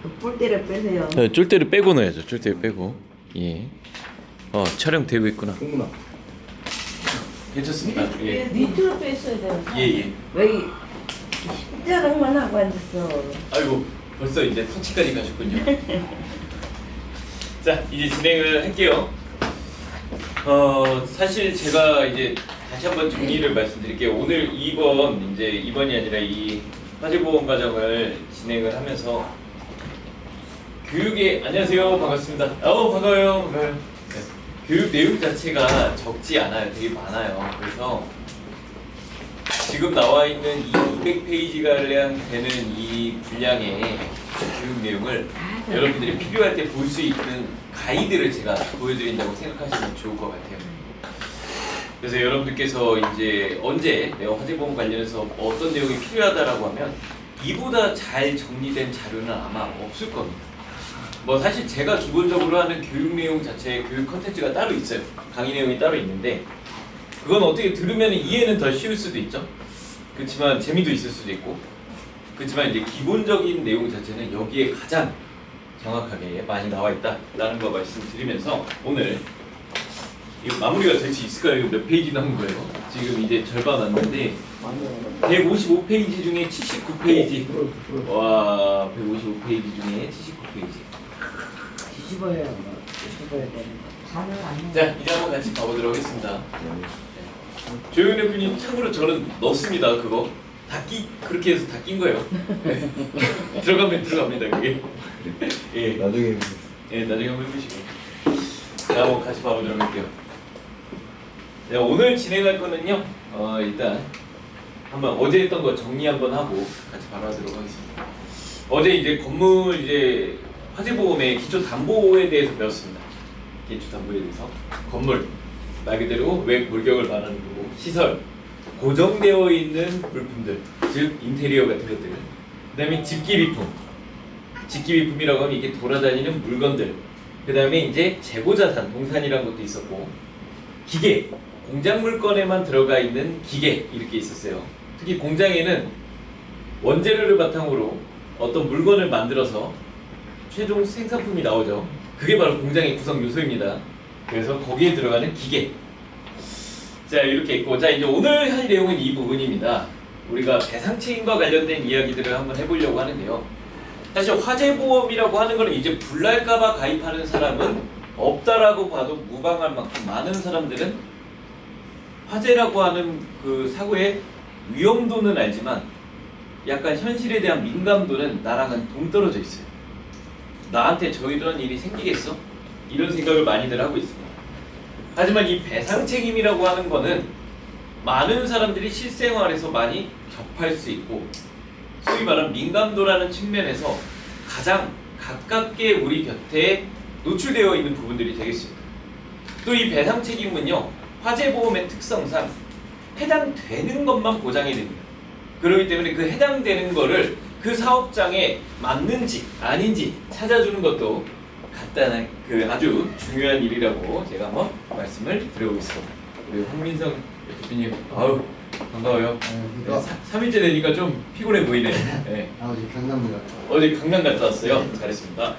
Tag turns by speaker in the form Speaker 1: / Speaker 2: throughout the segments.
Speaker 1: 그 뿔대를 빼세요.
Speaker 2: 네, 쫄대를 빼고 넣어야죠. 쫄대를 빼고. 예. 촬영 되고 있구나.
Speaker 3: 공문아.
Speaker 2: 괜찮습니다. 예.
Speaker 1: 밑으로 뺐어야 돼요.
Speaker 2: 예.
Speaker 1: 왜 십자랑만 하고 앉았어.
Speaker 2: 아이고, 벌써 이제 터치까지 가셨군요. 자, 이제 진행을 할게요. 사실 제가 이제 다시 한번 정리를 말씀드릴게요. 오늘 2번, 이제 2번이 아니라 이 화재보험 과정을 진행을 하면서 교육에, 안녕하세요. 반갑습니다. 반가워요. 네. 교육 내용 자체가 적지 않아요. 되게 많아요. 그래서 지금 나와 있는 이 200페이지가량 되는 이 분량의 교육 내용을 여러분들이 필요할 때 볼 수 있는 가이드를 제가 보여드린다고 생각하시면 좋을 것 같아요. 그래서 여러분들께서 이제 언제 내가 화재보험 관련해서 어떤 내용이 필요하다라고 하면 이보다 잘 정리된 자료는 아마 없을 겁니다. 뭐 사실 제가 기본적으로 하는 교육 내용 자체의 교육 컨텐츠가 따로 있어요. 강의 내용이 따로 있는데 그건 어떻게 들으면 이해는 더 쉬울 수도 있죠. 그렇지만 재미도 있을 수도 있고, 그렇지만 이제 기본적인 내용 자체는 여기에 가장 정확하게 많이 나와 있다라는 거 말씀드리면서 오늘 이거 마무리가 될 수 있을까요? 이거 몇 페이지 남은 거예요? 지금 이제 절반 왔는데 155페이지 중에 79페이지. 와, 155페이지 중에 79페이지.
Speaker 1: 뒤집어야 뒤집어야 되는 거. 잔을 안
Speaker 2: 자, 이제 한번 같이 가보도록 하겠습니다. 조용 대표님, 참고로 저는 넣습니다. 그거 그렇게 해서 다 낀 거예요. 들어가면 들어갑니다. 그게. 예,
Speaker 3: 나중에
Speaker 2: 나중에 한번 해보시고. 자, 한번 같이 봐보도록 할게요. 네, 오늘 진행할 거는요. 일단 한번 어제 했던 거 정리 한번 하고 같이 바로 하도록 하겠습니다. 어제 이제 건물 이제 화재보험의 기초 담보에 대해서 배웠습니다. 기초 담보에 대해서 건물 말 그대로 외 골격을 말하는 거고, 시설, 고정되어 있는 물품들, 즉 인테리어 같은 것들, 그다음에 집기비품, 집기비품이라고 하면 이게 돌아다니는 물건들, 그다음에 이제 재고자산, 동산이라는 것도 있었고, 기계, 공장 물건에만 들어가 있는 기계 이렇게 있었어요. 특히 공장에는 원재료를 바탕으로 어떤 물건을 만들어서 최종 생산품이 나오죠. 그게 바로 공장의 구성 요소입니다. 그래서 거기에 들어가는 기계. 자, 이렇게 있고, 자, 이제 오늘 할 내용은 이 부분입니다. 우리가 배상책임과 관련된 이야기들을 한번 해보려고 하는데요. 사실 화재보험이라고 하는 거는 이제 불날까봐 가입하는 사람은 없다라고 봐도 무방할 만큼 많은 사람들은 화재라고 하는 그 사고의 위험도는 알지만 약간 현실에 대한 민감도는 나랑은 동떨어져 있어요. 나한테 이런 일이 생기겠어? 이런 생각을 많이들 하고 있습니다. 하지만 이 배상 책임이라고 하는 거는 많은 사람들이 실생활에서 많이 접할 수 있고, 소위 말하는 민감도라는 측면에서 가장 가깝게 우리 곁에 노출되어 있는 부분들이 되겠습니다. 또 이 배상 책임은요, 화재보험의 특성상 해당되는 것만 보장이 됩니다. 그렇기 때문에 그 해당되는 거를 그 사업장에 맞는지 아닌지 찾아주는 것도 간단한 아주 중요한 일이라고 제가 한번 말씀을 드려보겠습니다. 우리 황민성 대표님, 아유 반가워요. 3일째 되니까 좀 피곤해 보이네. 네.
Speaker 3: 어제 강남도 갔다.
Speaker 2: 어제 강남 갔다 왔어요. 잘했습니다.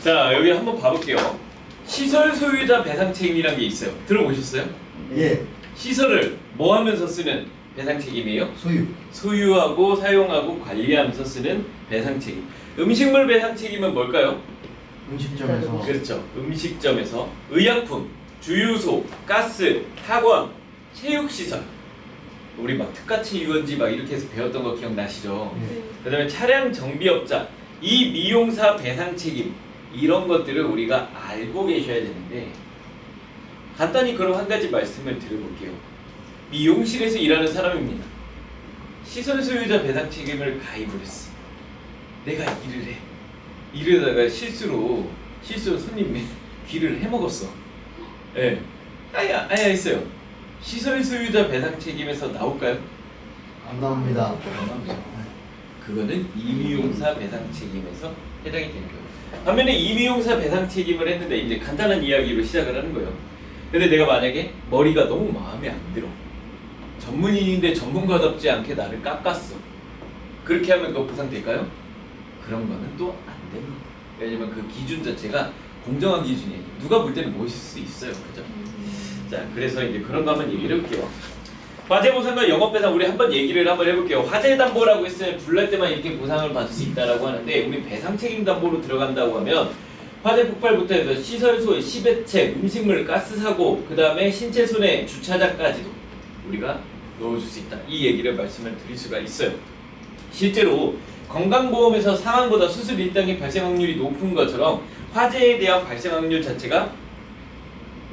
Speaker 2: 자, 여기 한번 봐볼게요. 시설 소유자 배상 책임이라는 게 있어요. 들어보셨어요?
Speaker 3: 예.
Speaker 2: 시설을 뭐 하면서 쓰는 배상 책임이에요? 소유하고 사용하고 관리하면서 쓰는 배상 책임. 음식물 배상 책임은 뭘까요?
Speaker 3: 음식점에서.
Speaker 2: 그렇죠. 음식점에서 의약품, 주유소, 가스, 학원, 체육시설. 우리 막 특가체 유원지 막 이렇게 해서 배웠던 거 기억나시죠?
Speaker 3: 예.
Speaker 2: 그 다음에 차량 정비업자, 이 미용사 배상 책임, 이런 것들을 우리가 알고 계셔야 되는데, 간단히 그럼 한 가지 말씀을 드려볼게요. 미용실에서 일하는 사람입니다. 시설 소유자 배상 책임을 가입을 했어. 내가 일을 해. 이러다가 실수로 손님이 귀를 해먹었어. 예. 아야 했어요. 시설 소유자 배상 책임에서 나올까요?
Speaker 3: 안 나옵니다.
Speaker 2: 그거는 임의용사 배상 책임에서 해당이 되는 거예요. 반면에 임의용사 배상 책임을 했는데 이제 간단한 이야기로 시작을 하는 거예요. 근데 내가 만약에 머리가 너무 마음에 안 들어. 전문인인데 전문가답지 않게 나를 깎았어. 그렇게 하면 그거 보상될까요? 그런 거는 또 안 됩니다. 왜냐면 그 기준 자체가 공정한 기준이 누가 볼 때는 멋있을 수 있어요, 그죠? 자, 그래서 이제 그런 거 한번 얘기를 해볼게요. 화재 보상과 영업 배상 우리 한번 얘기를 한번 해볼게요. 화재 담보라고 했으면 불날 때만 이렇게 보상을 받을 수 있다라고 하는데 우리 배상 책임 담보로 들어간다고 하면 화재 폭발부터 해서 시설 소해, 시배책, 음식물, 가스 사고, 그 다음에 신체 손해, 주차장까지도 우리가 넣어줄 수 있다. 이 얘기를 말씀을 드릴 수가 있어요. 실제로 건강보험에서 사망보다 수술 일당의 발생 확률이 높은 것처럼 화재에 대한 발생 확률 자체가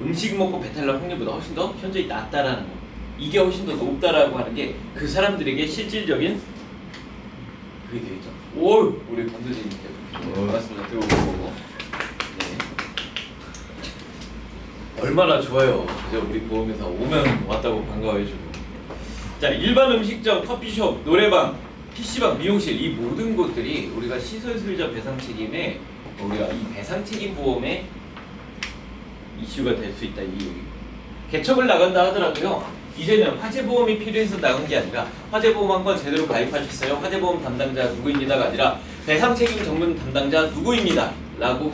Speaker 2: 음식 먹고 배탈 날 확률보다 훨씬 더 현저히 낮다라는 거. 이게 훨씬 더 높다라고 하는 게 그 사람들에게 실질적인 그게 되겠죠. 오, 우리 건드리님께 반갑습니다. 들어오고. 네. 얼마나 좋아요. 그죠? 우리 보험회사 오면 왔다고 반가워해주고. 자, 일반 음식점, 커피숍, 노래방, PC방, 미용실 이 모든 곳들이 우리가 시설 소유자 배상 책임에 우리가 이 배상 책임 보험에 이슈가 될 수 있다. 이 개척을 나간다 하더라도요. 이제는 화재보험이 필요해서 나간 게 아니라 화재보험 한 건 제대로 가입하셨어요. 화재보험 담당자 누구입니다가 아니라 배상책임 전문 담당자 누구입니다. 라고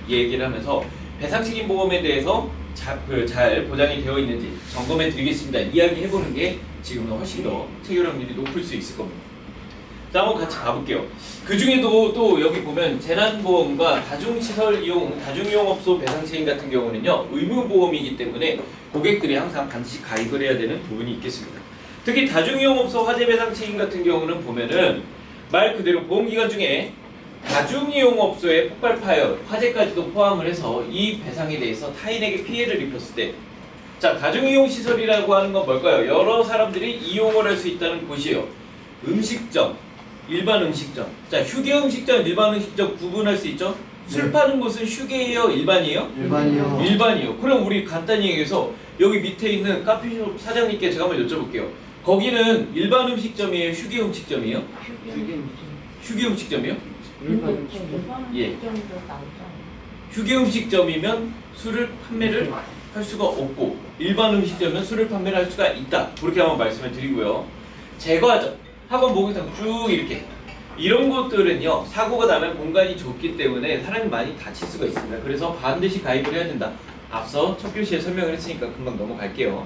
Speaker 2: 얘기를 하면서 배상책임 보험에 대해서 잘 보장이 되어 있는지 점검해 드리겠습니다. 이야기해보는 게 지금은 훨씬 더 체결확률이 높을 수 있을 겁니다. 자, 한번 같이 가볼게요. 그 중에도 또 여기 보면 재난보험과 다중이용업소 배상책임 같은 경우는요 의무보험이기 때문에 고객들이 항상 반드시 가입을 해야 되는 부분이 있겠습니다. 특히 다중이용업소 화재배상책임 같은 경우는 보면은 말 그대로 보험기간 중에 다중이용업소의 폭발 파열, 화재까지도 포함을 해서 이 배상에 대해서 타인에게 피해를 입혔을 때, 자, 다중이용시설이라고 하는 건 뭘까요? 여러 사람들이 이용을 할 수 있다는 곳이에요. 음식점, 일반 음식점. 자, 휴게 음식점, 일반 음식점 구분할 수 있죠? 술 파는 곳은 휴게예요, 일반이에요?
Speaker 3: 일반이요.
Speaker 2: 일반이요. 그럼 우리 간단히 얘기해서 여기 밑에 있는 카피숍 사장님께 제가 한번 여쭤볼게요. 거기는 일반 음식점이에요, 휴게 음식점이에요? 휴게 음식점이요?
Speaker 1: 일반
Speaker 2: 예. 휴게 음식점이면 술을 판매를 할 수가 없고 일반 음식점이면 술을 판매를 할 수가 있다. 그렇게 한번 말씀을 드리고요. 제과점, 학원 목욕탕 쭉 이렇게 이런 것들은요 사고가 나면 공간이 좁기 때문에 사람이 많이 다칠 수가 있습니다. 그래서 반드시 가입을 해야 된다. 앞서 첫 교시에 설명을 했으니까 금방 넘어갈게요.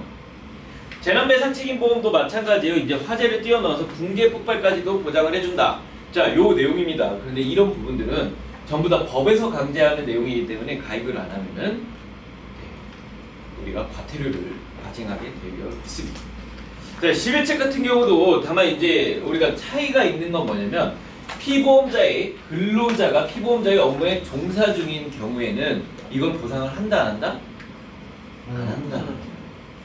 Speaker 2: 재난배상책임보험도 마찬가지예요. 이제 화재를 뛰어넘어서 붕괴 폭발까지도 보장을 해준다. 자, 요 내용입니다. 그런데 이런 부분들은 전부 다 법에서 강제하는 내용이기 때문에 가입을 안 하면은 우리가 과태료를 발생하게 되어 있습니다. 자, 시배책 같은 경우도 다만 이제 우리가 차이가 있는 건 뭐냐면 피보험자의 근로자가 피보험자의 업무에 종사 중인 경우에는 이건 보상을 한다 안 한다? 안 한다.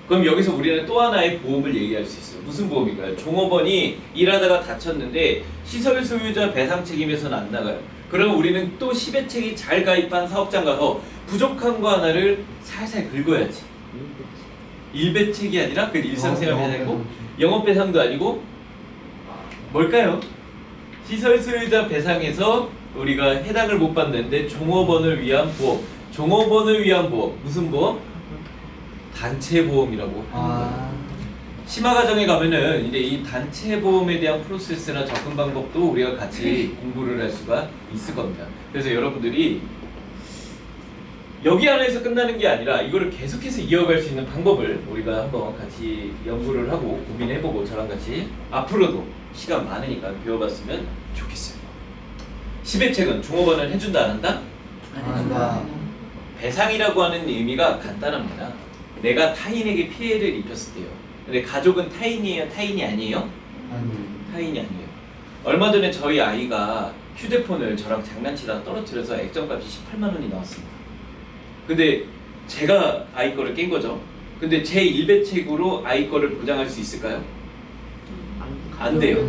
Speaker 2: 그럼 여기서 우리는 또 하나의 보험을 얘기할 수 있어요. 무슨 보험일까요? 종업원이 일하다가 다쳤는데 시설 소유자 배상 책임에서는 안 나가요. 그러면 우리는 또 시배책이 잘 가입한 사업장 가서 부족한 거 하나를 살살 긁어야지. 일배책이 아니라 그 일상생활 배상이고 영업배상도 아니고 뭘까요? 시설 소유자 배상에서 우리가 해당을 못 받는데 종업원을 위한 보험. 종업원을 위한 보험. 무슨 보험? 단체 보험이라고 하는 거예요. 심화 과정에 가면은 이제 이 단체 보험에 대한 프로세스나 접근 방법도 우리가 같이 공부를 할 수가 있을 겁니다. 그래서 여러분들이 여기 안에서 끝나는 게 아니라 이거를 계속해서 이어갈 수 있는 방법을 우리가 한번 같이 연구를 하고 고민해보고 저랑 같이 앞으로도 시간 많으니까 배워봤으면 좋겠어요. 시배책은 종업원을 해준다 안 한다?
Speaker 3: 안 한다.
Speaker 2: 배상이라고 하는 의미가 간단합니다. 내가 타인에게 피해를 입혔을 때요. 근데 가족은 타인이에요? 타인이 아니에요? 타인이 아니에요. 얼마 전에 저희 아이가 휴대폰을 저랑 장난치다 떨어뜨려서 액정값이 18만 원이 나왔습니다. 근데 제가 아이 거를 깬 거죠. 근데 제 일배책으로 아이 거를 보장할 수 있을까요? 안 돼요.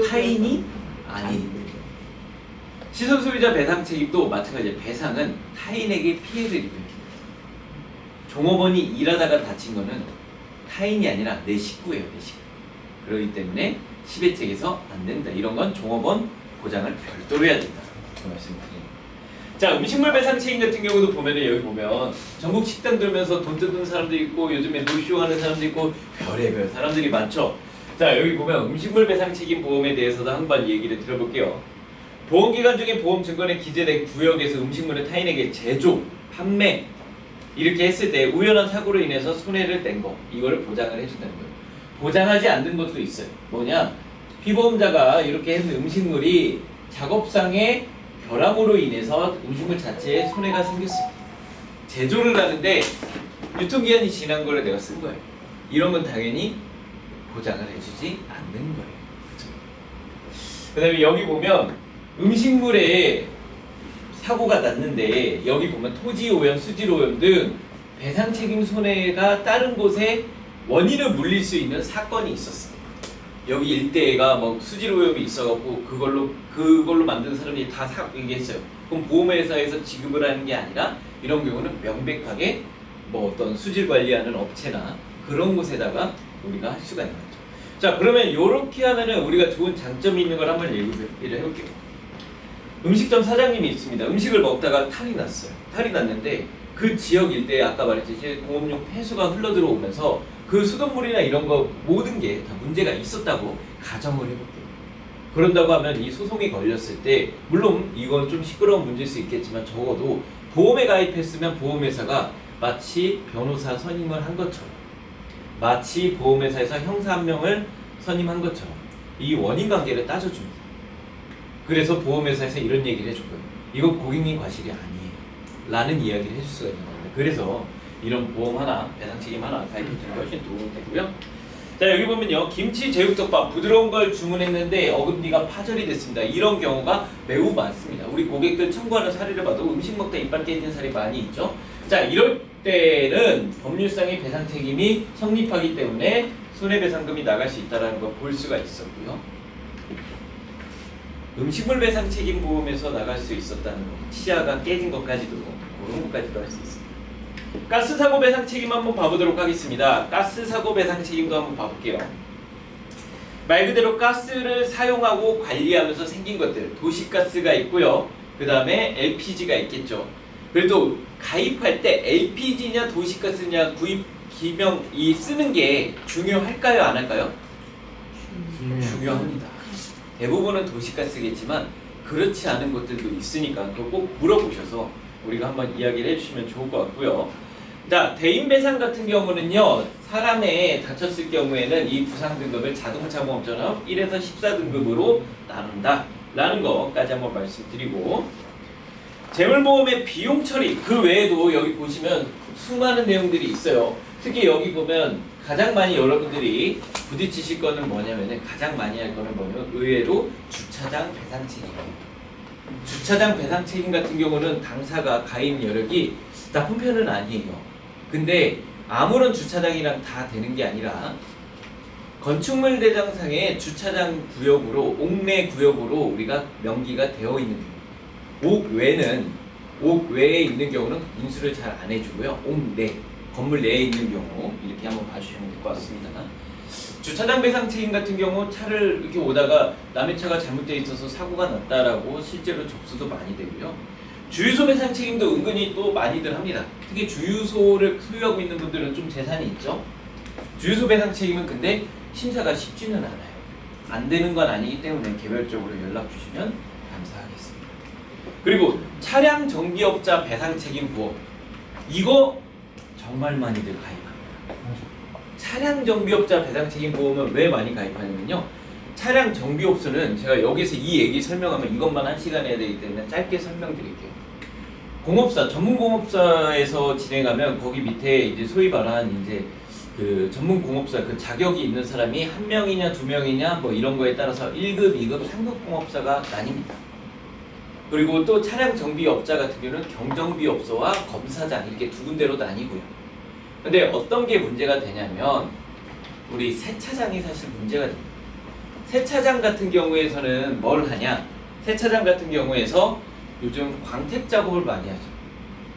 Speaker 2: 타인이 아닌. 시설 소유자 배상 책임도 마찬가지예요. 배상은 타인에게 피해를 입혀요. 종업원이 일하다가 다친 거는 타인이 아니라 내 식구예요, 내 식구. 그렇기 때문에 시배책에서 안 된다. 이런 건 종업원 보장을 별도로 해야 된다. 그 말씀드립니다. 자, 음식물 배상 책임 같은 경우도 보면은 여기 보면 전국 식당 들면서 돈 뜯는 사람도 있고 요즘에 노쇼 하는 사람도 있고 별의별 사람들이 많죠. 자, 여기 보면 음식물 배상 책임 보험에 대해서도 한번 얘기를 들어볼게요. 보험기간 중에 보험증권에 기재된 구역에서 음식물을 타인에게 제조, 판매 이렇게 했을 때 우연한 사고로 인해서 손해를 낸 거 이거를 보장을 해준다는 거예요. 보장하지 않는 것도 있어요. 뭐냐? 피보험자가 이렇게 했는 음식물이 작업상의 결함으로 인해서 음식물 자체에 손해가 생겼어요. 제조를 하는데 유통기한이 지난 거를 내가 쓴 거예요. 이런 건 당연히 보장을 해주지 않는 거예요. 그 다음에 여기 보면 음식물에 사고가 났는데 여기 보면 토지오염, 수질오염 등 배상책임 손해가 따른 곳에 원인을 물릴 수 있는 사건이 있었어요. 여기 일대가 뭐 수질오염이 있어갖고 그걸로 만든 사람이 다 얘기했어요. 그럼 보험회사에서 지급을 하는 게 아니라 이런 경우는 명백하게 뭐 어떤 수질 관리하는 업체나 그런 곳에다가 우리가 할 수가 있는 거죠. 자, 그러면 이렇게 하면은 우리가 좋은 장점이 있는 걸 한번 얘기를 해볼게요. 음식점 사장님이 있습니다. 음식을 먹다가 탈이 났어요. 탈이 났는데 그 지역 일대에 아까 말했듯이 공업용 폐수가 흘러들어오면서 그 수돗물이나 이런 거 모든 게 다 문제가 있었다고 가정을 해볼게요. 그런다고 하면 이 소송이 걸렸을 때 물론 이건 좀 시끄러운 문제일 수 있겠지만 적어도 보험에 가입했으면 보험회사가 마치 변호사 선임을 한 것처럼 마치 보험회사에서 형사 한 명을 선임한 것처럼 이 원인 관계를 따져줍니다. 그래서 보험회사에서 이런 얘기를 해줄 거예요. 이거 고객님 과실이 아니에요 라는 이야기를 해줄 수가 있는 겁니다. 그래서 이런 보험 하나, 배상 책임 하나 가입해주는 게 훨씬 도움이 되고요. 자, 여기 보면요. 김치 제육덮밥 부드러운 걸 주문했는데 어금니가 파절이 됐습니다. 이런 경우가 매우 많습니다. 우리 고객들 청구하는 사례를 봐도 음식 먹다 이빨 깨진 사례 많이 있죠. 자, 이럴 때는 법률상의 배상 책임이 성립하기 때문에 손해배상금이 나갈 수 있다는 걸 볼 수가 있었고요. 음식물 배상 책임 보험에서 나갈 수 있었다는 거, 치아가 깨진 것까지도 그런 것까지도 할 수 있습니다. 가스 사고 배상 책임 한번 봐보도록 하겠습니다. 가스 사고 배상 책임도 한번 봐볼게요. 말 그대로 가스를 사용하고 관리하면서 생긴 것들, 도시가스가 있고요. 그 다음에 LPG가 있겠죠. 그래도 가입할 때 LPG냐 도시가스냐 구입 기명 이 쓰는 게 중요할까요, 안 할까요? 중요합니다. 대부분은 도시가스겠지만 그렇지 않은 것들도 있으니까 그거 꼭 물어보셔서 우리가 한번 이야기를 해주시면 좋을 것 같고요. 자, 대인배상 같은 경우는요, 사람에 다쳤을 경우에는 이 부상 등급을 자동차 보험처럼 1에서 14등급으로 나눈다 라는 것까지 한번 말씀드리고, 재물보험의 비용 처리 그 외에도 여기 보시면 수많은 내용들이 있어요. 특히 여기 보면 가장 많이 여러분들이 부딪히실 거는 뭐냐면은 가장 많이 할 거는 뭐냐면 의외로 주차장 배상 책임입니다. 주차장 배상 책임 같은 경우는 당사가 가입 여력이 나쁜 편은 아니에요. 근데 아무런 주차장이랑 다 되는 게 아니라 건축물 대장상의 주차장 구역으로 옥내 구역으로 우리가 명기가 되어 있는 경우, 옥 외에 있는 경우는 인수를 잘 안 해주고요. 옥내 건물 내에 있는 경우 이렇게 한번 봐주시면 될 것 같습니다. 주차장 배상 책임 같은 경우 차를 이렇게 오다가 남의 차가 잘못되어 있어서 사고가 났다라고 실제로 접수도 많이 되고요. 주유소 배상 책임도 은근히 또 많이들 합니다. 특히 주유소를 소유하고 있는 분들은 좀 재산이 있죠. 주유소 배상 책임은 근데 심사가 쉽지는 않아요. 안 되는 건 아니기 때문에 개별적으로 연락 주시면 감사하겠습니다. 그리고 차량 정비업자 배상 책임 보험 이거 정말 많이들 가입합니다. 차량 정비업자 배상 책임 보험은 왜 많이 가입하냐면요. 차량 정비업소는 제가 여기서 이 얘기 설명하면 이것만 1시간 해야 되기 때문에 짧게 설명드릴게요. 공업사, 전문 공업사에서 진행하면 거기 밑에 이제 소위 말한 이제 그 전문 공업사 그 자격이 있는 사람이 1명이냐 2명이냐 뭐 이런 거에 따라서 1급, 2급, 3급 공업사가 나뉩니다. 그리고 또 차량 정비업자 같은 경우는 경정비업소와 검사장 이렇게 두 군데로 나뉘고요. 근데 어떤 게 문제가 되냐면 우리 세차장이 사실 문제가 됩니다. 세차장 같은 경우에서는 뭘 하냐? 세차장 같은 경우에서 요즘 광택 작업을 많이 하죠.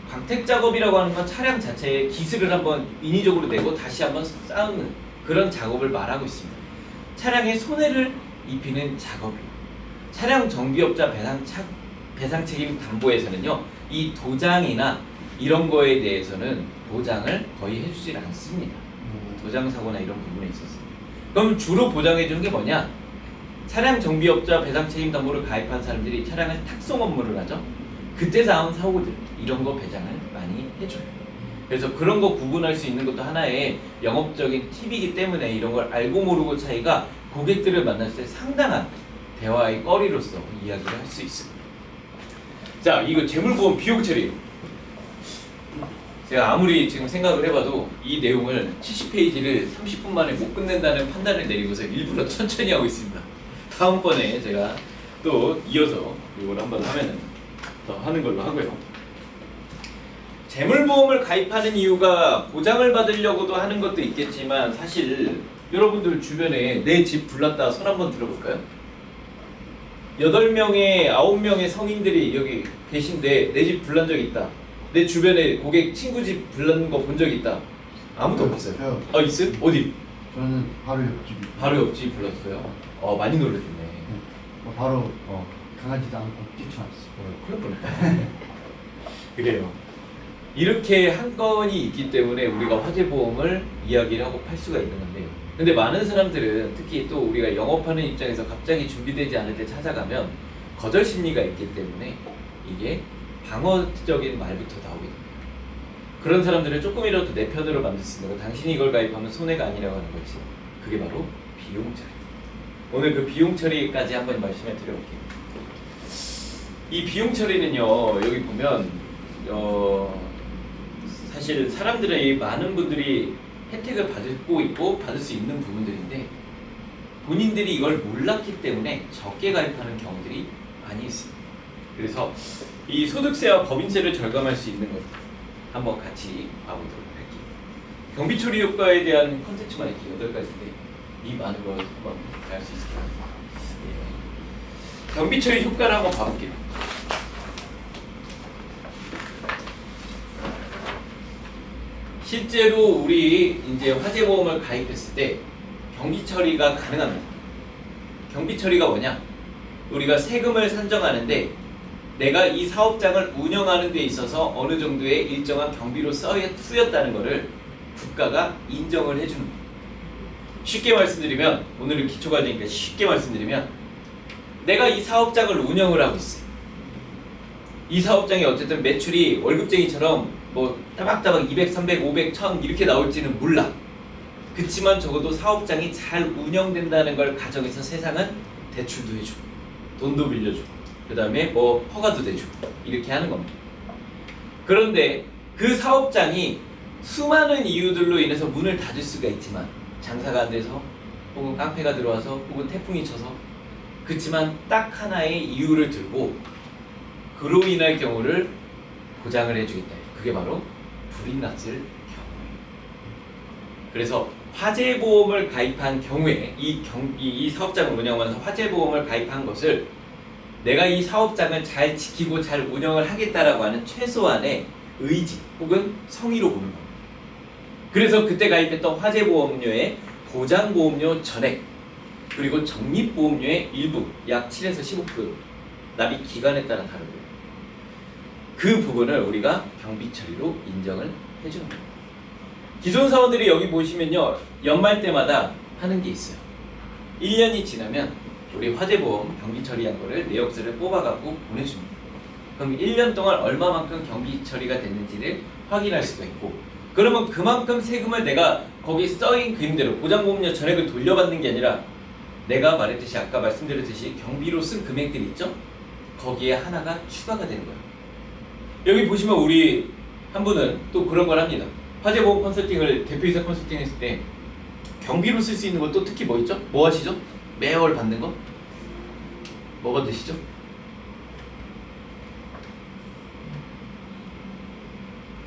Speaker 2: 광택 작업이라고 하는 건 차량 자체에 기스를 한번 인위적으로 내고 다시 한번 쌓는 그런 작업을 말하고 있습니다. 차량에 손해를 입히는 작업이에요. 차량 정비업자 배상 책임 담보에서는요, 이 도장이나 이런 거에 대해서는 보장을 거의 해주질 않습니다. 도장 사고나 이런 부분에 있어서. 그럼 주로 보장해 주는 게 뭐냐? 차량 정비업자 배상 책임 담보를 가입한 사람들이 차량을 탁송 업무를 하죠. 그때 나온 사고들 이런 거 배상을 많이 해줘요. 그래서 그런 거 구분할 수 있는 것도 하나의 영업적인 팁이기 때문에 이런 걸 알고 모르고 차이가 고객들을 만났을 때 상당한 대화의 거리로서 이야기를 할 수 있습니다. 자, 이거 재물보험 비용 처리. 제가 아무리 지금 생각을 해봐도 이 내용을 70페이지를 30분 만에 못 끝낸다는 판단을 내리고서 일부러 천천히 하고 있습니다. 다음번에 제가 또 이어서 이걸 한번 하면은 더 하는 걸로 하고요. 재물보험을 가입하는 이유가 보장을 받으려고도 하는 것도 있겠지만 사실 여러분들 주변에 내 집 불났다 손 한번 들어볼까요? 8명의 9명의 성인들이 여기 계신데 내 집 불난 적 있다. 내 주변에 고객 친구 집 불난 거 본 적 있다. 아무도 없어요.
Speaker 3: 저요.
Speaker 2: 아 있어요? 어디?
Speaker 3: 저는 바로 옆집이.
Speaker 2: 바로 옆집 불났어요. 많이 놀랐네.
Speaker 3: 바로 강아지도 안고 뛰쳐났어.
Speaker 2: 큰일 뻔했다. 그래요. 이렇게 한 건이 있기 때문에 우리가 화재보험을 이야기를 하고 팔 수가 있는 건데요. 근데 많은 사람들은 특히 또 우리가 영업하는 입장에서 갑자기 준비되지 않을 때 찾아가면 거절 심리가 있기 때문에 이게 방어적인 말부터 나오게 됩니다. 그런 사람들을 조금이라도 내 편으로 만들 수 있는 거, 당신이 이걸 가입하면 손해가 아니라고 하는 거지. 그게 바로 비용 처리. 오늘 그 비용 처리까지 한번 말씀해 드려볼게요. 이 비용 처리는요, 여기 보면 사실 사람들의 많은 분들이 혜택을 받고 있고 받을 수 있는 부분들인데 본인들이 이걸 몰랐기 때문에 적게 가입하는 경우들이 많이 있습니다. 그래서 이 소득세와 법인세를 절감할 수 있는 것들 한번 같이 봐보도록 할게요. 경비 처리 효과에 대한 컨텐츠만 이렇게 8가지인데 이 많은 걸 한번 알 수 있을 것 같아요. 예. 경비 처리 효과를 한번 봐볼게요. 실제로 우리 이제 화재보험을 가입했을 때 경비 처리가 가능합니다. 경비 처리가 뭐냐? 우리가 세금을 산정하는데 내가 이 사업장을 운영하는 데 있어서 어느 정도의 일정한 경비로 쓰였다는 것을 국가가 인정을 해주는 거예요. 쉽게 말씀드리면, 오늘은 기초과정이니까 쉽게 말씀드리면 내가 이 사업장을 운영을 하고 있어요. 이 사업장이 어쨌든 매출이 월급쟁이처럼 뭐 따박따박 200, 300, 500, 1000 이렇게 나올지는 몰라. 그치만 적어도 사업장이 잘 운영된다는 걸 가정해서 세상은 대출도 해주고 돈도 빌려주고 그 다음에 뭐 허가도 대주고 이렇게 하는 겁니다. 그런데 그 사업장이 수많은 이유들로 인해서 문을 닫을 수가 있지만 장사가 안 돼서 혹은 깡패가 들어와서 혹은 태풍이 쳐서 그치만 딱 하나의 이유를 들고 그로 인할 경우를 보장을 해주겠다. 그게 바로 불이 났을 경우예요. 그래서 화재보험을 가입한 경우에 이 사업장을 운영하면서 화재보험을 가입한 것을 내가 이 사업장을 잘 지키고 잘 운영을 하겠다라고 하는 최소한의 의지 혹은 성의로 보는 겁니다. 그래서 그때 가입했던 화재보험료의 보장보험료 전액 그리고 적립보험료의 일부 약 7에서 15% 납입 기간에 따라 다르고요. 그 부분을 우리가 경비처리로 인정을 해주는 겁니다. 기존 사원들이 여기 보시면요, 연말 때마다 하는 게 있어요. 1년이 지나면 우리 화재보험 경비처리한 거를 내역서를 뽑아갖고 보내줍니다. 그럼 1년 동안 얼마만큼 경비처리가 됐는지를 확인할 수가 있고, 그러면 그만큼 세금을 내가 거기 써인 그림대로 보장보험료 전액을 돌려받는 게 아니라 내가 말했듯이 아까 말씀드렸듯이 경비로 쓴 금액들이 있죠? 거기에 하나가 추가가 되는 거예요. 여기 보시면 우리 한 분은 또 그런 걸 합니다. 화재보험 컨설팅을 대표이사 컨설팅 했을 때 경비로 쓸 수 있는 것도 특히 뭐 있죠? 뭐 하시죠? 매월 받는 거? 뭐 받으시죠?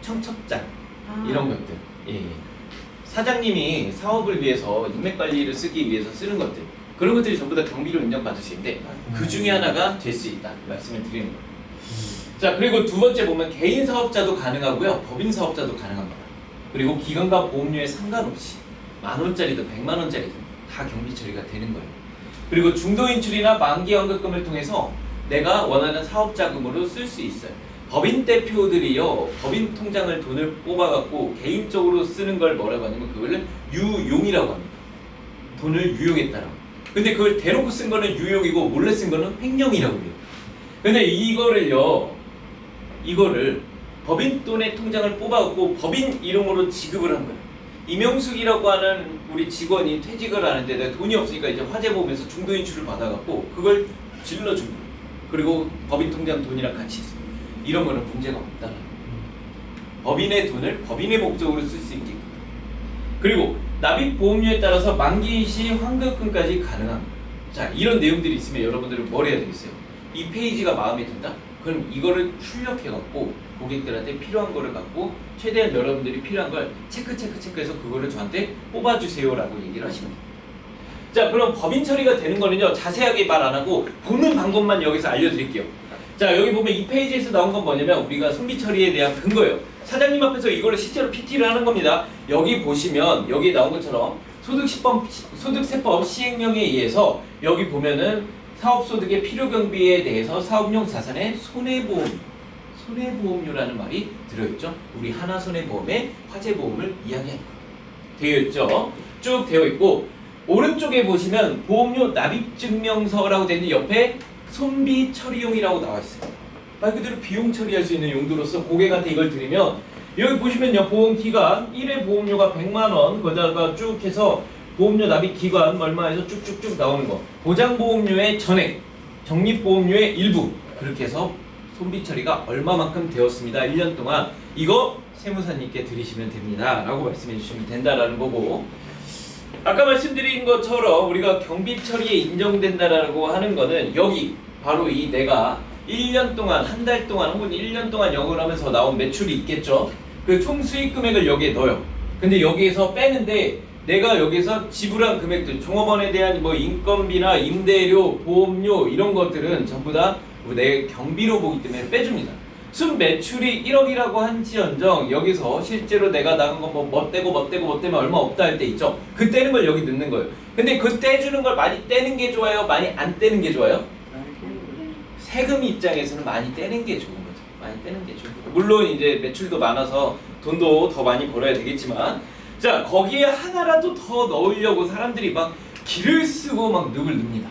Speaker 2: 청첩장 이런 것들. 예. 사장님이 사업을 위해서 인맥 관리를 쓰기 위해서 쓰는 것들, 그런 것들이 전부 다 경비로 인정받을 수 있는데 그 중에 하나가 될 수 있다 말씀을 드리는 거예요. 자, 그리고 두 번째 보면 개인 사업자도 가능하고요, 법인 사업자도 가능합니다. 그리고 기간과 보험료에 상관없이 10,000원짜리든 1,000,000원짜리든 다 경비 처리가 되는 거예요. 그리고 중도 인출이나 만기 연금금을 통해서 내가 원하는 사업 자금으로 쓸 수 있어요. 법인 대표들이요, 법인 통장을 돈을 뽑아갖고 개인적으로 쓰는 걸 뭐라고 하냐면 그걸 유용이라고 합니다. 돈을 유용했다라고. 근데 그걸 대놓고 쓴 거는 유용이고 몰래 쓴 거는 횡령이라고 해요. 근데 이거를 법인 돈의 통장을 뽑아갖고 법인 이름으로 지급을 한 거야. 이명숙이라고 하는 우리 직원이 퇴직을 하는데 내가 돈이 없으니까 이제 화재보험에서 중도인출을 받아갖고 그걸 질러준 거야. 그리고 법인 통장 돈이랑 같이 있어. 이런 거는 문제가 없다. 법인의 돈을 법인의 목적으로 쓸 수 있게끔. 그리고 납입 보험료에 따라서 만기 시 환급금까지 가능한. 자, 이런 내용들이 있으면 여러분들은 뭘 해야 되겠어요? 이 페이지가 마음에 든다? 그럼 이거를 출력해갖고 고객들한테 필요한 거를 갖고 최대한 여러분들이 필요한 걸 체크해서 그거를 저한테 뽑아주세요라고 얘기를 하시면 돼요. 자, 그럼 법인 처리가 되는 거는요, 자세하게 말 안 하고 보는 방법만 여기서 알려드릴게요. 자, 여기 보면 이 페이지에서 나온 건 뭐냐면 우리가 손비 처리에 대한 근거예요. 사장님 앞에서 이거를 실제로 PT를 하는 겁니다. 여기 보시면 여기 나온 것처럼 소득세법 시행령에 의해서 여기 보면은 사업소득의 필요경비에 대해서 사업용 자산의 손해보험료라는 말이 들어있죠. 우리 하나손해보험의 화재보험을 이야기하는 거 되어 있죠. 쭉 되어 있고 오른쪽에 보시면 보험료 납입증명서라고 되어 있는 옆에 손비 처리용이라고 나와 있어요. 말 그대로 비용 처리할 수 있는 용도로서 고객한테 이걸 드리면 여기 보시면요, 보험기간 1회 보험료가 100만 원, 거기다가 쭉 해서 보험료 납입 기간 얼마에서 쭉쭉쭉 나오는 거, 보장보험료의 전액, 적립보험료의 일부, 그렇게 해서 손비 처리가 얼마만큼 되었습니다. 1년 동안 이거 세무사님께 드리시면 됩니다 라고 말씀해 주시면 된다라는 거고, 아까 말씀드린 것처럼 우리가 경비 처리에 인정된다라고 하는 거는 여기 바로 이 내가 1년 동안, 한 달 동안 혹은 1년 동안 영업을 하면서 나온 매출이 있겠죠. 그 총 수익 금액을 여기에 넣어요. 근데 여기에서 빼는데 내가 여기서 지불한 금액들, 종업원에 대한 뭐 인건비나 임대료, 보험료 이런 것들은 전부 다 내 경비로 보기 때문에 빼줍니다. 순 매출이 1억이라고 한지언정 여기서 실제로 내가 나간 거 뭐 떼면 얼마 없다 할 때 있죠. 그 떼는 걸 여기 넣는 거예요. 근데 그 떼주는 걸 많이 떼는 게 좋아요? 많이 안 떼는 게 좋아요? 세금 입장에서는 많이 떼는 게 좋은 거죠. 많이 떼는 게 좋은 거죠. 물론 이제 매출도 많아서 돈도 더 많이 벌어야 되겠지만, 자, 거기에 하나라도 더 넣으려고 사람들이 막 기를 쓰고 막 늑을 늡니다.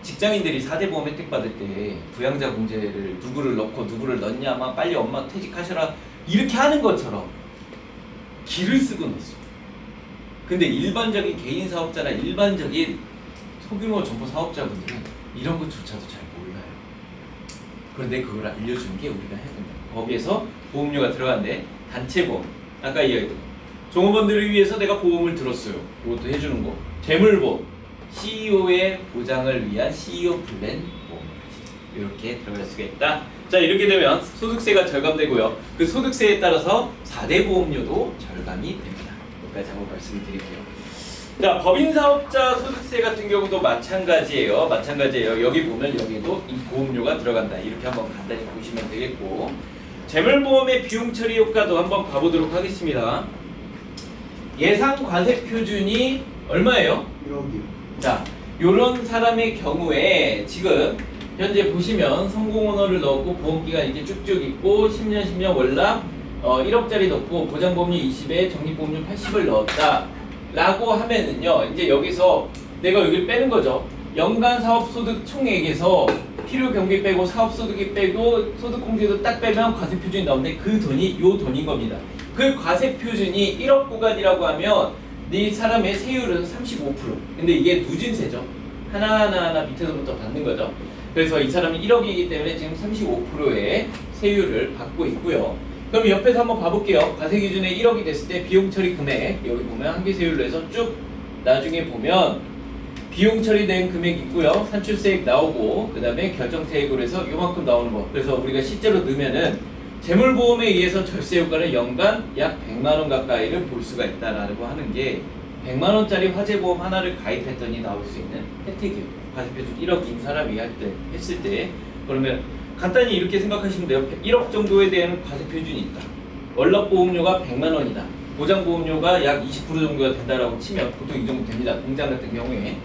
Speaker 2: 직장인들이 4대 보험 혜택 받을 때 부양자 공제를 누구를 넣고 누구를 넣냐, 막 빨리 엄마 퇴직하셔라 이렇게 하는 것처럼 기를 쓰고 넣었어. 근데 일반적인 개인 사업자나 일반적인 소규모 점포 사업자분들은 이런 것조차도 잘 몰라요. 그런데 그걸 알려주는 게 우리가 해야 된다. 거기에서 보험료가 들어간대. 단체보험, 아까 이야기했던 거. 종업원들을 위해서 내가 보험을 들었어요. 이것도 해주는 거. 재물보험, CEO의 보장을 위한 CEO 플랜 보험, 이렇게 들어갈 수가 있다. 자, 이렇게 되면 소득세가 절감되고요. 그 소득세에 따라서 4대 보험료도 절감이 됩니다. 여기까지 한번 말씀을 드릴게요. 자, 법인사업자 소득세 같은 경우도 마찬가지예요. 여기 보면 여기도 이 보험료가 들어간다. 이렇게 한번 간단히 보시면 되겠고, 재물보험의 비용 처리 효과도 한번 봐보도록 하겠습니다. 예상 과세 표준이 얼마예요?
Speaker 3: 1억이요.
Speaker 2: 자, 요런 사람의 경우에 지금 현재 보시면 성공언어를 넣었고 보험기간 이렇게 쭉쭉 있고 10년 월납 1억짜리 넣고 보장보험료 20에 적립보험료 80을 넣었다 라고 하면은요, 이제 여기서 내가 여기를 빼는 거죠. 연간 사업소득 총액에서 필요경비 빼고 사업소득이 빼고 소득공제도 딱 빼면 과세표준이 나오는데 그 돈이 요 돈인 겁니다. 그 과세표준이 1억 구간이라고 하면 이 사람의 세율은 35%. 근데 이게 누진세죠. 하나하나 밑에서부터 받는 거죠. 그래서 이 사람이 1억이기 때문에 지금 35%의 세율을 받고 있고요. 그럼 옆에서 한번 봐볼게요. 과세기준에 1억이 됐을 때 비용 처리 금액, 여기 보면 한계 세율로 해서 쭉 나중에 보면 비용 처리된 금액 있고요. 산출세액 나오고, 그 다음에 결정세액으로 해서 요만큼 나오는 거. 그래서 우리가 실제로 넣으면은 재물보험에 의해서 절세 효과는 연간 약 100만 원 가까이를 볼 수가 있다라고 하는 게 100만 원짜리 화재보험 하나를 가입했더니 나올 수 있는 혜택이에요. 과세표준 1억인 사람이 했을 때, 그러면 간단히 이렇게 생각하시면 돼요. 1억 정도에 대한 과세표준이 있다. 월납보험료가 100만 원이다. 보장보험료가 약 20% 정도가 된다라고 치면 보통 이 정도 됩니다. 공장 같은 경우에.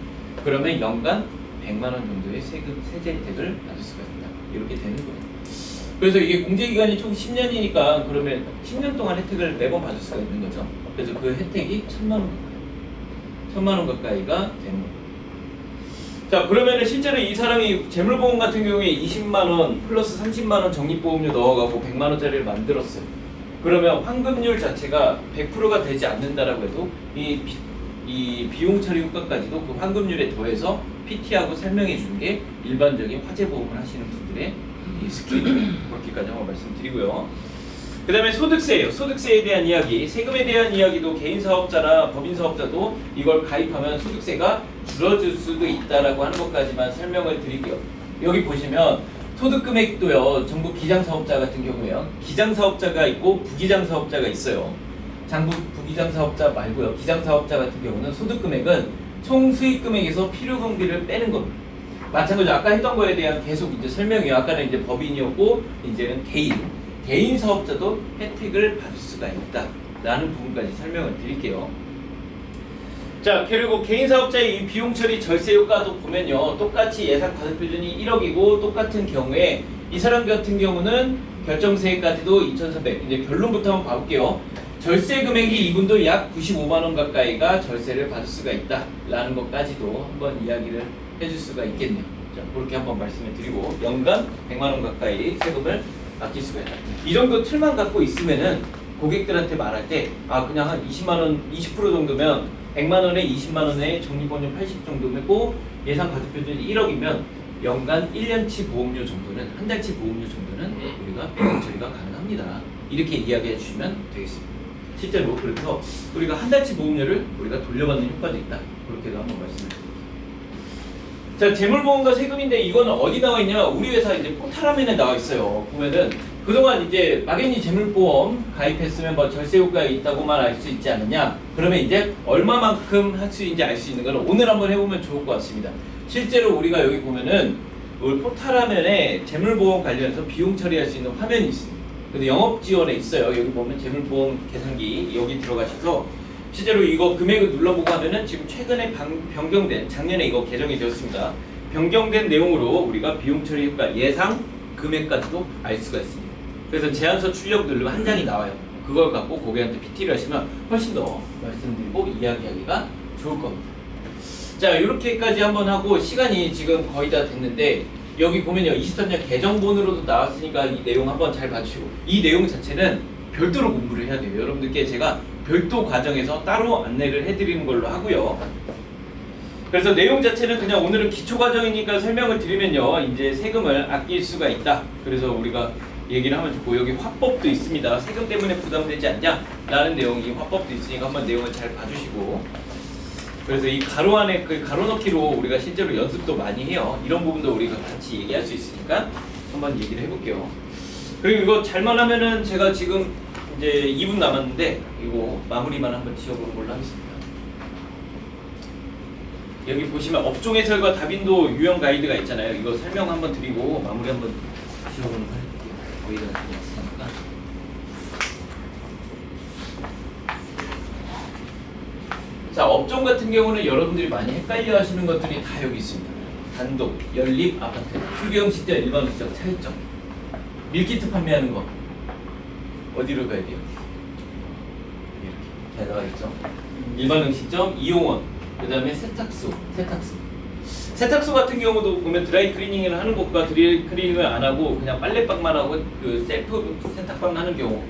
Speaker 2: 그러면 연간 100만 원 정도의 세제 혜택을 받을 수가 있다. 이렇게 되는 거예요. 그래서 이게 공제기간이 총 10년이니까 그러면 10년 동안 혜택을 매번 받을 수가 있는 거죠. 그래서 그 혜택이 1,000만 원 가까이가 되는 거예요. 자, 그러면은 실제로 이 사람이 재물보험 같은 경우에 20만 원 플러스 30만 원 적립보험료 넣어가고 100만 원짜리를 만들었어요. 그러면 환급률 자체가 100%가 되지 않는다라고 해도 이 비용 처리 효과까지도 그 환급률에 더해서 PT하고 설명해 준 게 일반적인 화재보험을 하시는 분들의 이 스킬이에요. 그렇게까지 한번 말씀드리고요. 그 다음에 소득세예요. 소득세에 대한 이야기, 세금에 대한 이야기도 개인 사업자나 법인 사업자도 이걸 가입하면 소득세가 줄어들 수도 있다라고 하는 것까지만 설명을 드릴게요. 여기 보시면 소득 금액도요. 전부 기장 사업자 같은 경우에요. 기장 사업자가 있고 부기장 사업자가 있어요. 부기장 사업자 말고요. 기장 사업자 같은 경우는 소득 금액은 총 수익 금액에서 필요경비를 빼는 겁니다. 마찬가지로 아까 했던 거에 대한 계속 이제 설명이에요. 아까는 이제 법인이었고 이제는 개인 사업자도 혜택을 받을 수가 있다라는 부분까지 설명을 드릴게요. 자, 그리고 개인 사업자의 이 비용 처리 절세 효과도 보면요. 똑같이 예상 과세 표준이 1억이고 똑같은 경우에 이 사람 같은 경우는 결정세까지도 2,300. 이제 결론부터 한번 봐볼게요. 절세 금액이 이분도 약 95만 원 가까이가 절세를 받을 수가 있다라는 것까지도 한번 이야기를 해줄 수가 있겠네요. 자, 그렇게 한번 말씀을 드리고 연간 100만 원 가까이 세금을 아낄 수가 있다. 이 정도 틀만 갖고 있으면은 고객들한테 말할 때 그냥 한 20만 원, 20% 정도면 100만 원에 20만 원에 적립보험료 80 정도고 예상 과세 표준이 1억이면 연간 1년치 보험료 정도는 한 달치 보험료 정도는 우리가 비용 처리가 가능합니다. 이렇게 이야기해 주시면 되겠습니다. 실제로 그래서 우리가 한 달치 보험료를 우리가 돌려받는 효과도 있다. 그렇게도 한번 말씀을 드립니다. 자, 재물보험과 세금인데 이거는 어디 나와 있냐? 우리 회사 이제 포탈화면에 나와 있어요. 보면은 그동안 이제 막연히 재물보험 가입했으면 뭐 절세 효과가 있다고만 알 수 있지 않느냐? 그러면 이제 얼마만큼 할 수 있는지 알 수 있는 거는 오늘 한번 해보면 좋을 것 같습니다. 실제로 우리가 여기 보면은 우리 포탈화면에 재물보험 관련해서 비용 처리할 수 있는 화면이 있습니다. 그래서 영업 지원에 있어요. 여기 보면 재물보험 계산기 여기 들어가셔서 실제로 이거 금액을 눌러보고 하면은 지금 최근에 변경된 작년에 이거 개정이 되었습니다. 변경된 내용으로 우리가 비용 처리 효과 예상 금액까지도 알 수가 있습니다. 그래서 제안서 출력 누르면 한 장이 나와요. 그걸 갖고 고객한테 PT를 하시면 훨씬 더 말씀드리고 이야기하기가 좋을 겁니다. 자, 이렇게까지 한번 하고 시간이 지금 거의 다 됐는데 여기 보면요 23년 개정본으로도 나왔으니까 이 내용 한번 잘 봐주시고 이 내용 자체는 별도로 공부를 해야 돼요. 여러분들께 제가 별도 과정에서 따로 안내를 해드리는 걸로 하고요. 그래서 내용 자체는 그냥 오늘은 기초 과정이니까 설명을 드리면요 이제 세금을 아낄 수가 있다. 그래서 우리가 얘기를 하면 좋고 여기 화법도 있습니다. 세금 때문에 부담되지 않냐? 라는 내용이 화법도 있으니까 한번 내용을 잘 봐주시고 그래서 이 가로 안에 그 가로 넣기로 우리가 실제로 연습도 많이 해요. 이런 부분도 우리가 같이 얘기할 수 있으니까 한번 얘기를 해볼게요. 그리고 이거 잘만 하면은 제가 지금 이제 2분 남았는데 이거 마무리만 한번 지어보는 걸로 하겠습니다. 여기 보시면 업종 해설과 다빈도 유형 가이드가 있잖아요. 이거 설명 한번 드리고 마무리 한번 지어보는 거 할게요. 거의 다 지났으니까. 자, 업종 같은 경우는 여러분들이 많이 헷갈려 하시는 것들이 다 여기 있습니다. 단독, 연립, 아파트, 휴게음식점, 일반 음식점, 차이점. 밀키트 판매하는 거 어디로 가야 돼요? 이렇게 잘 나와있죠? 일반 음식점, 이용원, 그 다음에 세탁소. 세탁소 같은 경우도 보면 드라이 클리닝을 하는 곳과 드라이 클리닝을 안 하고 그냥 빨래방만 하고 그 셀프 세탁방 하는 경우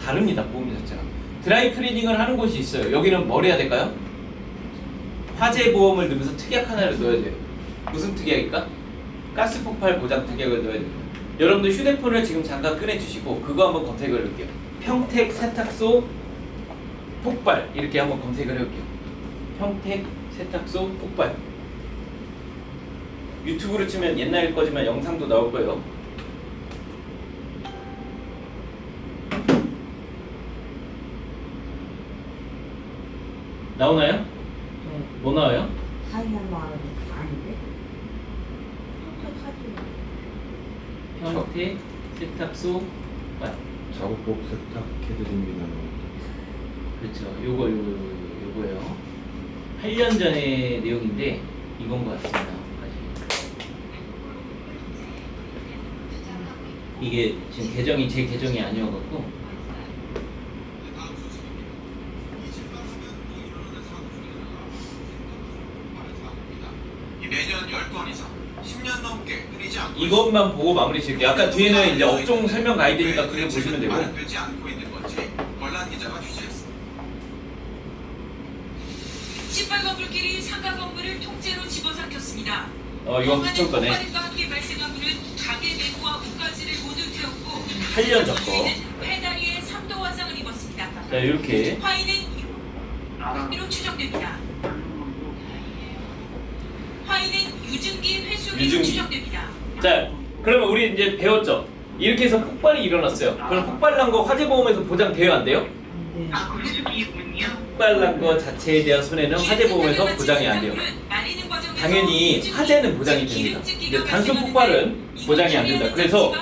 Speaker 2: 다릅니다. 보험 자체가. 드라이 클리닝을 하는 곳이 있어요. 여기는 뭘 해야 될까요? 화재 보험을 넣으면서 특약 하나를 넣어야 돼요. 무슨 특약일까? 가스 폭발 보장 특약을 넣어야 돼요. 여러분들 휴대폰을 지금 잠깐 꺼내주시고 그거 한번 검색을 해볼게요. 평택 세탁소 폭발 이렇게 한번 검색을 해볼게요. 평택 세탁소 폭발. 유튜브로 치면 옛날 거지만 영상도 나올 거예요. 나오나요?
Speaker 4: 네.
Speaker 2: 뭐 나와요?
Speaker 4: 하이한 마을 아닌데?
Speaker 2: 평택 세탁소 폭발.
Speaker 5: 작업복 세탁해드립니다.
Speaker 2: 그렇죠. 요거예요. 8년 전의 내용인데 이건 것 같습니다. 아직. 이게 지금 계정이 제 계정이 아니어갖고
Speaker 6: 매년 12
Speaker 2: 이것만 보고 마무리 지을게요. 아까 뒤에는 이제 업종 설명 가이드니까 그게 보시면 되고.
Speaker 6: 되지 않고 있는 건지 권란 기자가 취재했습니다.
Speaker 7: 시뻘건 불길이 상가 건물을 통째로 집어삼켰습니다.
Speaker 2: 이건 부천 거네.
Speaker 7: 폭발과 함께 발생한 불은 가게 내부와 옷가지를 모두 태웠고
Speaker 2: 8년 전 거.
Speaker 7: 배다리에 3도 화상을 입었습니다.
Speaker 2: 자, 이렇게.
Speaker 7: 화인은 6로 추정됩니다. 화인은 유증기 회수기로
Speaker 2: 유증기.
Speaker 7: 추정됩니다.
Speaker 2: 자, 그러면 우리 이제 배웠죠? 이렇게 해서 폭발이 일어났어요. 그럼 폭발 난 거 화재보험에서 보장돼요, 안 돼요?
Speaker 4: 네.
Speaker 2: 폭발 난 거 자체에 대한 손해는 화재보험에서 보장이 안 돼요. 당연히 화재는 보장이 됩니다. 근데 단순 폭발은 보장이 안 된다. 그래서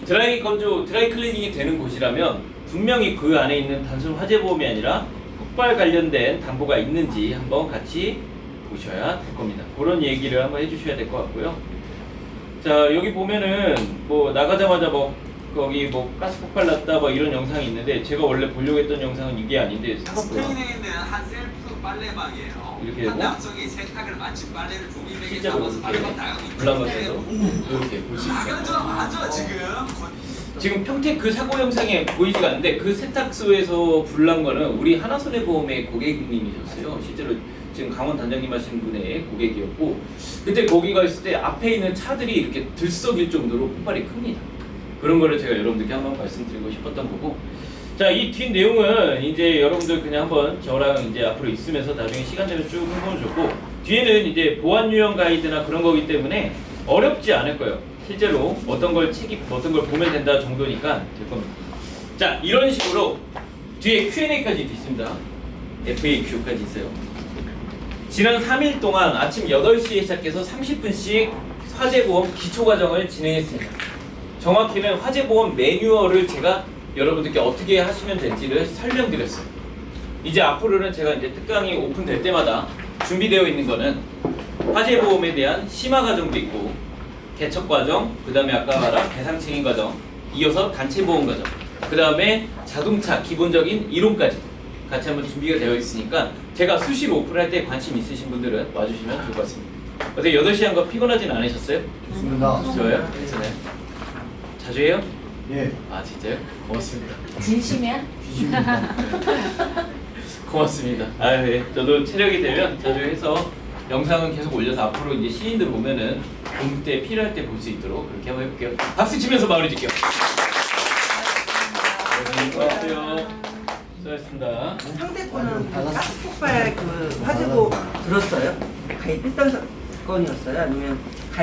Speaker 2: 드라이 건조, 드라이 클리닝이 되는 곳이라면 분명히 그 안에 있는 단순 화재보험이 아니라 폭발 관련된 담보가 있는지 한번 같이 보셔야 될 겁니다. 그런 얘기를 한번 해주셔야 될 것 같고요. 자, 여기 보면은 뭐 나가자마자 뭐 거기 뭐 가스 폭발 났다 뭐 이런 영상이 있는데 제가 원래 보려고 했던 영상은 이게 아닌데 생각보다
Speaker 6: 스페인에 있는 한 셀프 빨래방이에요.
Speaker 2: 이렇게 되고
Speaker 6: 한 남성이 세탁을 마친 빨래를 종이백에
Speaker 2: 실제로
Speaker 6: 담아서
Speaker 2: 이렇게
Speaker 6: 빨래방 나가고
Speaker 2: 불나가면서 이렇게 볼 수 있어요.
Speaker 6: 맞아 지금.
Speaker 2: 지금 평택 그 사고 영상에 보이지가 않는데 그 세탁소에서 불난 거는 우리 하나손해보험의 고객님이셨어요. 실제로 지금 강원 단장님 하시는 분의 고객이었고 그때 거기가 있을 때 앞에 있는 차들이 이렇게 들썩일 정도로 폭발이 큽니다. 그런 거를 제가 여러분들께 한번 말씀드리고 싶었던 거고 자, 이 뒷 내용은 이제 여러분들 그냥 한번 저랑 이제 앞으로 있으면서 나중에 시간 되면 쭉 해보면 좋고 뒤에는 이제 보안 유형 가이드나 그런 거기 때문에 어렵지 않을 거예요. 실제로 어떤 걸 보면 된다 정도니까 될 겁니다. 자, 이런 식으로 뒤에 Q&A까지 있습니다. FAQ까지 있어요. 지난 3일 동안 아침 8시에 시작해서 30분씩 화재보험 기초과정을 진행했습니다. 정확히는 화재보험 매뉴얼을 제가 여러분들께 어떻게 하시면 될지를 설명드렸어요. 이제 앞으로는 제가 이제 특강이 오픈될 때마다 준비되어 있는 거는 화재보험에 대한 심화 과정도 있고 개척 과정, 그 다음에 아까 말한 배상 책임 과정, 이어서 단체 보험 과정, 그 다음에 자동차 기본적인 이론까지 같이 한번 준비가 되어 있으니까 제가 수시로 오픈할 때 관심 있으신 분들은 와주시면 좋을 것 같습니다. 어떻게 8시 한 거 피곤하진 않으셨어요?
Speaker 3: 좋습니다.
Speaker 2: 좋아요? 괜찮아요? 자주 해요?
Speaker 3: 예.
Speaker 2: 아, 진짜요? 고맙습니다.
Speaker 8: 진심이야?
Speaker 3: 귀신입니다.
Speaker 2: 고맙습니다. 아, 네. 저도 체력이 되면 자주 해서 영상은 계속 올려서 앞으로 이제 시인들 보면은 공부 때 필요할 때 볼 수 있도록 그렇게 한번 해볼게요. 박수 치면서 마무리 짓게요. 수고하세요. 수고하셨습니다.
Speaker 4: 상대권은 그 가스 폭발 그 화재보 들었어요? 가입했던 사건이었어요? 아니면